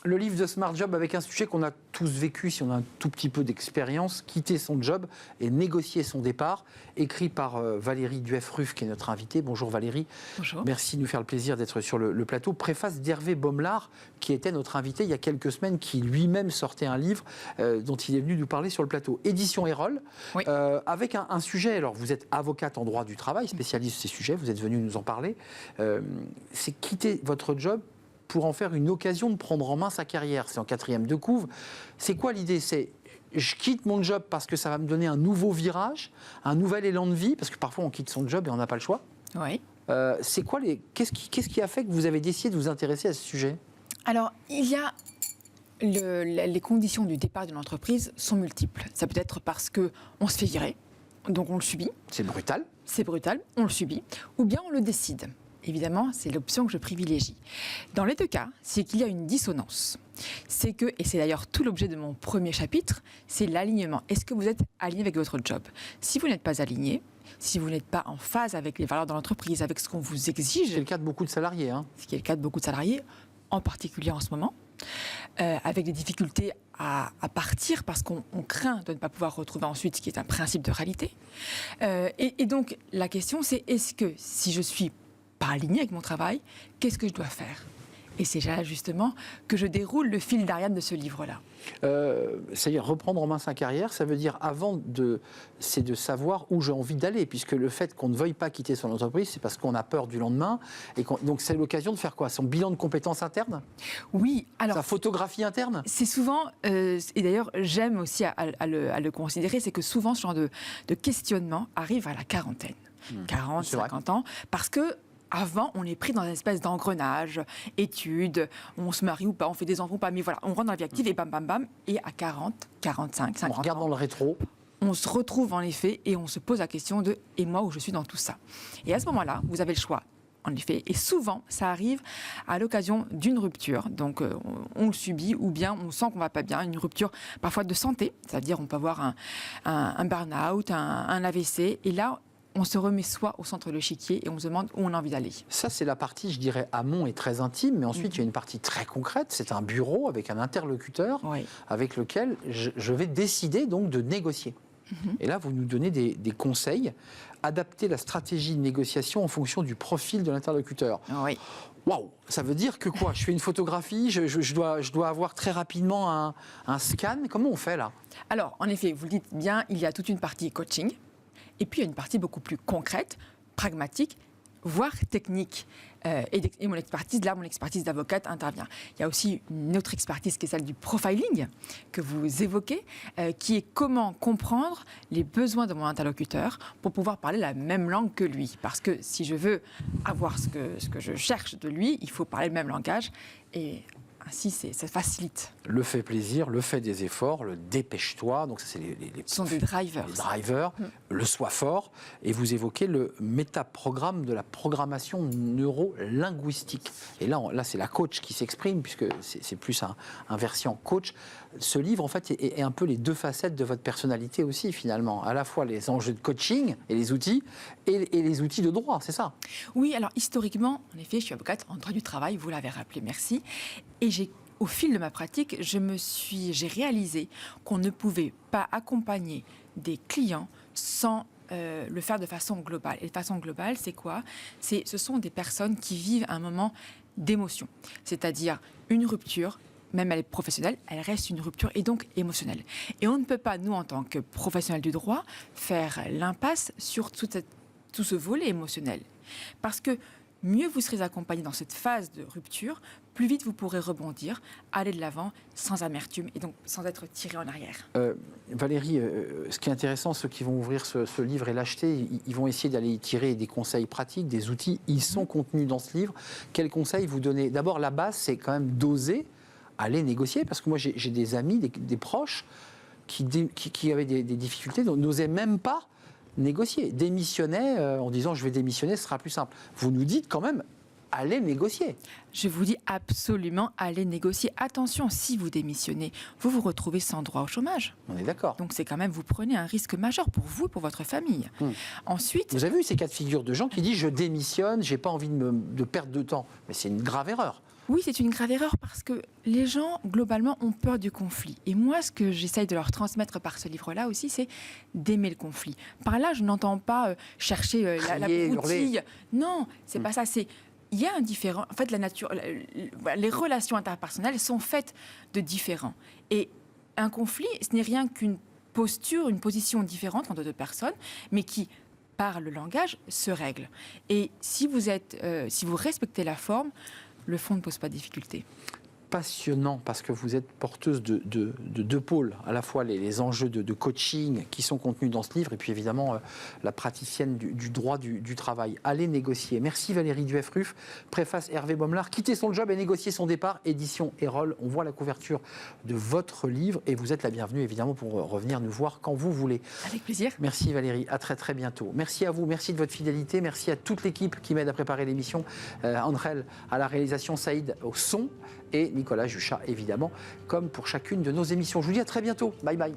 Le livre de Smart Job avec un sujet qu'on a tous vécu, si on a un tout petit peu d'expérience, quitter son job et négocier son départ, écrit par Valérie Duef-Ruff, qui est notre invitée. Bonjour Valérie. Bonjour. Merci de nous faire le plaisir d'être sur le plateau. Préface d'Hervé Baumelard, qui était notre invité il y a quelques semaines, qui lui-même sortait un livre dont il est venu nous parler sur le plateau. Édition Erol, oui. Avec un sujet, alors vous êtes avocate en droit du travail, spécialiste de ces sujets, vous êtes venu nous en parler. C'est quitter votre job pour en faire une occasion de prendre en main sa carrière. C'est en 4e de couve. C'est quoi l'idée ? C'est je quitte mon job parce que ça va me donner un nouveau virage, un nouvel élan de vie, parce que parfois on quitte son job et on n'a pas le choix. Oui. C'est quoi qu'est-ce qui a fait que vous avez décidé de vous intéresser à ce sujet ? Alors, il y a les conditions du départ d'une entreprise sont multiples. Ça peut être parce qu'on se fait virer, donc on le subit. C'est brutal. C'est brutal, on le subit. Ou bien on le décide. Évidemment, c'est l'option que je privilégie. Dans les deux cas, c'est qu'il y a une dissonance. C'est que, et c'est d'ailleurs tout l'objet de mon premier chapitre, c'est l'alignement. Est-ce que vous êtes aligné avec votre job ? Si vous n'êtes pas aligné, si vous n'êtes pas en phase avec les valeurs de l'entreprise, avec ce qu'on vous exige... C'est le cas de beaucoup de salariés. Ce qui est le cas de beaucoup de salariés, en particulier en ce moment, avec des difficultés à partir parce qu'on craint de ne pas pouvoir retrouver ensuite ce qui est un principe de réalité. Et donc, la question, c'est est-ce que si je suis pas aligné avec mon travail, qu'est-ce que je dois faire ? Et c'est là justement que je déroule le fil d'Ariane de ce livre-là. C'est-à-dire reprendre en main sa carrière, ça veut dire c'est de savoir où j'ai envie d'aller, puisque le fait qu'on ne veuille pas quitter son entreprise, c'est parce qu'on a peur du lendemain. Donc c'est l'occasion de faire quoi ? Son bilan de compétences internes ? Oui. Alors, sa photographie interne ? C'est souvent, et d'ailleurs j'aime aussi à le considérer, c'est que souvent ce genre de questionnement arrive à la quarantaine. 40, 50 ans, parce que avant, on est pris dans une espèce d'engrenage, études, on se marie ou pas, on fait des enfants ou pas, mais voilà, on rentre dans la vie active et bam, bam, bam, et à 40, 45, 50 ans... On regarde dans le rétro. On se retrouve en effet et on se pose la question de « et moi où je suis dans tout ça ?» Et à ce moment-là, vous avez le choix, en effet, et souvent, ça arrive à l'occasion d'une rupture, donc on le subit ou bien on sent qu'on va pas bien, une rupture parfois de santé, c'est-à-dire on peut avoir un burn-out, un AVC, et là, on se remet soi au centre de l'échiquier et on se demande où on a envie d'aller. Ça, c'est la partie, je dirais, amont et très intime, mais ensuite, il y a une partie très concrète, c'est un bureau avec un interlocuteur avec lequel je vais décider donc de négocier. Et là, vous nous donnez des conseils, adapter la stratégie de négociation en fonction du profil de l'interlocuteur. Oui. Waouh, ça veut dire que quoi ? Je fais une photographie, je dois avoir très rapidement un scan. Comment on fait là ? Alors, en effet, vous le dites bien, il y a toute une partie coaching. Et puis, il y a une partie beaucoup plus concrète, pragmatique, voire technique. Et mon expertise d'avocate intervient. Il y a aussi une autre expertise qui est celle du profiling, que vous évoquez, qui est comment comprendre les besoins de mon interlocuteur pour pouvoir parler la même langue que lui. Parce que si je veux avoir ce que je cherche de lui, il faut parler le même langage. Et ainsi, ça facilite. Le fait plaisir, le fait des efforts, le dépêche-toi. Donc ça, c'est ce sont des drivers. Les drivers, le sois fort. Et vous évoquez le métaprogramme de la programmation neuro-linguistique. Et là c'est la coach qui s'exprime, puisque c'est plus un version coach. Ce livre, en fait, est un peu les deux facettes de votre personnalité aussi, finalement. À la fois les enjeux de coaching et les outils, et les outils de droit, c'est ça ? Oui, alors historiquement, en effet, je suis avocate en droit du travail, vous l'avez rappelé, merci. Et au fil de ma pratique, j'ai réalisé qu'on ne pouvait pas accompagner des clients sans le faire de façon globale. Et de façon globale, c'est quoi ? Ce sont des personnes qui vivent un moment d'émotion, c'est-à-dire une rupture. Même elle est professionnelle, elle reste une rupture et donc émotionnelle. Et on ne peut pas, nous, en tant que professionnels du droit, faire l'impasse sur tout ce volet émotionnel. Parce que mieux vous serez accompagné dans cette phase de rupture, plus vite vous pourrez rebondir, aller de l'avant sans amertume et donc sans être tiré en arrière. Valérie, ce qui est intéressant, ceux qui vont ouvrir ce livre et l'acheter, ils vont essayer d'aller y tirer des conseils pratiques, des outils. Ils sont contenus dans ce livre. Quels conseils vous donnez ? D'abord, la base, c'est quand même d'oser aller négocier, parce que moi j'ai des amis, des proches qui avaient des difficultés, donc n'osaient même pas négocier, démissionnaient en disant je vais démissionner, ce sera plus simple. Vous nous dites quand même, allez négocier. Je vous dis absolument, allez négocier. Attention, si vous démissionnez, vous vous retrouvez sans droit au chômage. On est d'accord. Donc c'est quand même, vous prenez un risque majeur pour vous et pour votre famille. Ensuite... Vous avez vu ces cas de figure de gens qui disent je démissionne, j'ai pas envie de perdre de temps. Mais c'est une grave erreur. Oui, c'est une grave erreur parce que les gens, globalement, ont peur du conflit. Et moi, ce que j'essaye de leur transmettre par ce livre-là aussi, c'est d'aimer le conflit. Par là, je n'entends pas chercher la broutille. Non, c'est pas ça. Il y a un différent. En fait, la nature, les relations interpersonnelles sont faites de différents. Et un conflit, ce n'est rien qu'une posture, une position différente entre deux personnes, mais qui, par le langage, se règle. Et si vous respectez la forme, le fond ne pose pas de difficulté. Passionnant parce que vous êtes porteuse de deux pôles, à la fois les enjeux de coaching qui sont contenus dans ce livre et puis évidemment la praticienne du droit du travail. Allez négocier. Merci Valérie Duef-Ruffe, préface Hervé Bomelard, quitter son job et négocier son départ, édition Erol. On voit la couverture de votre livre et vous êtes la bienvenue évidemment pour revenir nous voir quand vous voulez. Avec plaisir. Merci Valérie, à très très bientôt. Merci à vous, merci de votre fidélité, merci à toute l'équipe qui m'aide à préparer l'émission, Andrel à la réalisation, Saïd au son et Nicolas Juchat, évidemment, comme pour chacune de nos émissions. Je vous dis à très bientôt. Bye bye.